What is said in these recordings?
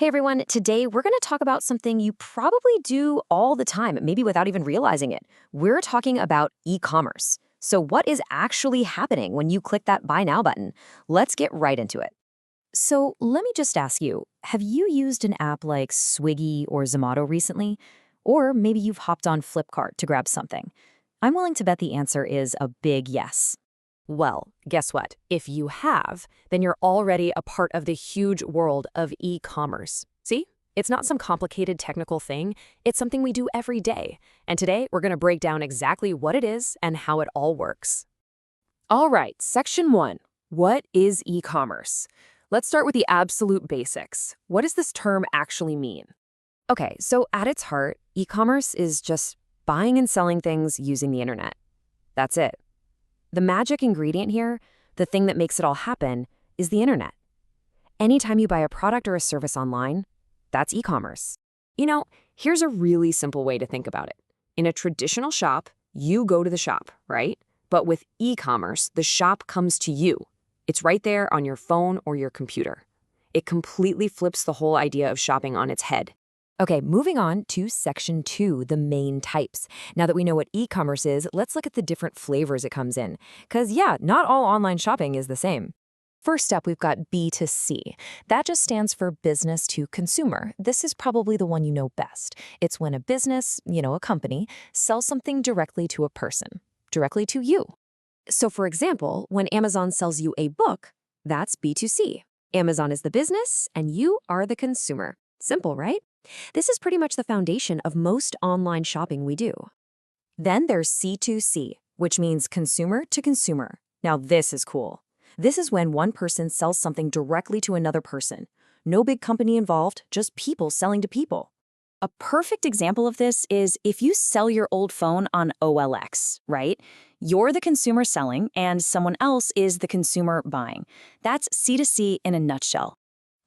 Hey everyone, today we're going to talk about something you probably do all the time, maybe without even realizing it. We're talking about e-commerce. So what is actually happening when you click that Buy Now button? Let's get right into it. So let me just ask you, have you used an app like Swiggy or Zomato recently? Or maybe you've hopped on Flipkart to grab something. I'm willing to bet the answer is a big yes. Well, guess what? If you have, then you're already a part of the huge world of e-commerce. See? It's not some complicated technical thing. It's something we do every day. And today, we're going to break down exactly what it is and how it all works. All right, section 1. What is e-commerce? Let's start with the absolute basics. What does this term actually mean? Okay, so at its heart, e-commerce is just buying and selling things using the internet. That's it. The magic ingredient here, the thing that makes it all happen, is the internet. Anytime you buy a product or a service online, that's e-commerce. You know, here's a really simple way to think about it. In a traditional shop, you go to the shop, right? But with e-commerce, the shop comes to you. It's right there on your phone or your computer. It completely flips the whole idea of shopping on its head. Okay, moving on to section 2, the main types. Now that we know what e-commerce is, let's look at the different flavors it comes in. Because yeah, not all online shopping is the same. First up, we've got B2C. That just stands for business to consumer. This is probably the one you know best. It's when a business, a company, sells something directly to a person, directly to you. So for example, when Amazon sells you a book, that's B2C. Amazon is the business and you are the consumer. Simple, right? This is pretty much the foundation of most online shopping we do. Then there's C2C, which means consumer to consumer. Now this is cool. This is when one person sells something directly to another person. No big company involved, just people selling to people. A perfect example of this is if you sell your old phone on OLX, right? You're the consumer selling and someone else is the consumer buying. That's C2C in a nutshell.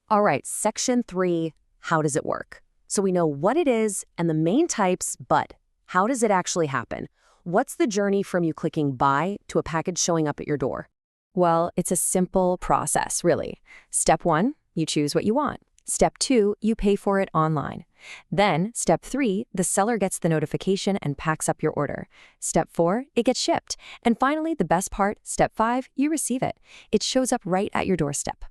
All right, section 3, how does it work? So we know what it is and the main types, but how does it actually happen? What's the journey from you clicking buy to a package showing up at your door? Well, it's a simple process, really. Step 1, you choose what you want. Step 2, you pay for it online. Then, step 3, the seller gets the notification and packs up your order. Step 4, it gets shipped. And finally, the best part, step 5, you receive it. It shows up right at your doorstep.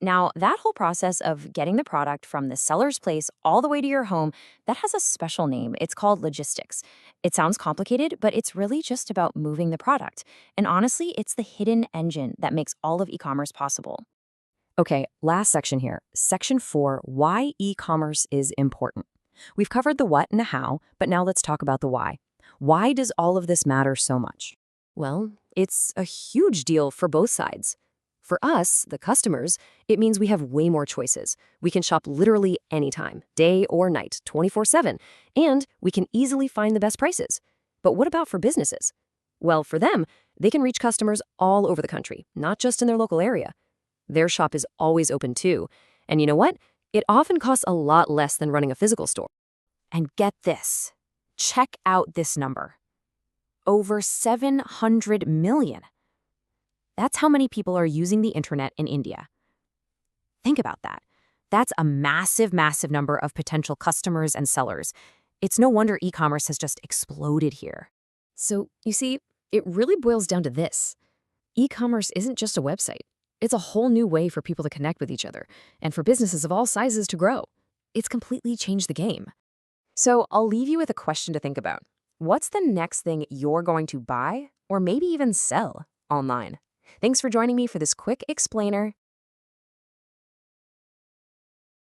Now, that whole process of getting the product from the seller's place all the way to your home, that has a special name. It's called logistics. It sounds complicated, but it's really just about moving the product. And honestly, it's the hidden engine that makes all of e-commerce possible. Okay, last section here. Section 4, why e-commerce is important. We've covered the what and the how, but now let's talk about the why. Why does all of this matter so much? Well, it's a huge deal for both sides. For us, the customers, it means we have way more choices. We can shop literally anytime, day or night, 24/7, and we can easily find the best prices. But what about for businesses? Well, for them, they can reach customers all over the country, not just in their local area. Their shop is always open too. And you know what? It often costs a lot less than running a physical store. And get this. Check out this number. Over 700 million. That's how many people are using the internet in India. Think about that. That's a massive, massive number of potential customers and sellers. It's no wonder e-commerce has just exploded here. So, you see, it really boils down to this. E-commerce isn't just a website. It's a whole new way for people to connect with each other and for businesses of all sizes to grow. It's completely changed the game. So I'll leave you with a question to think about. What's the next thing you're going to buy or maybe even sell online? Thanks for joining me for this quick explainer.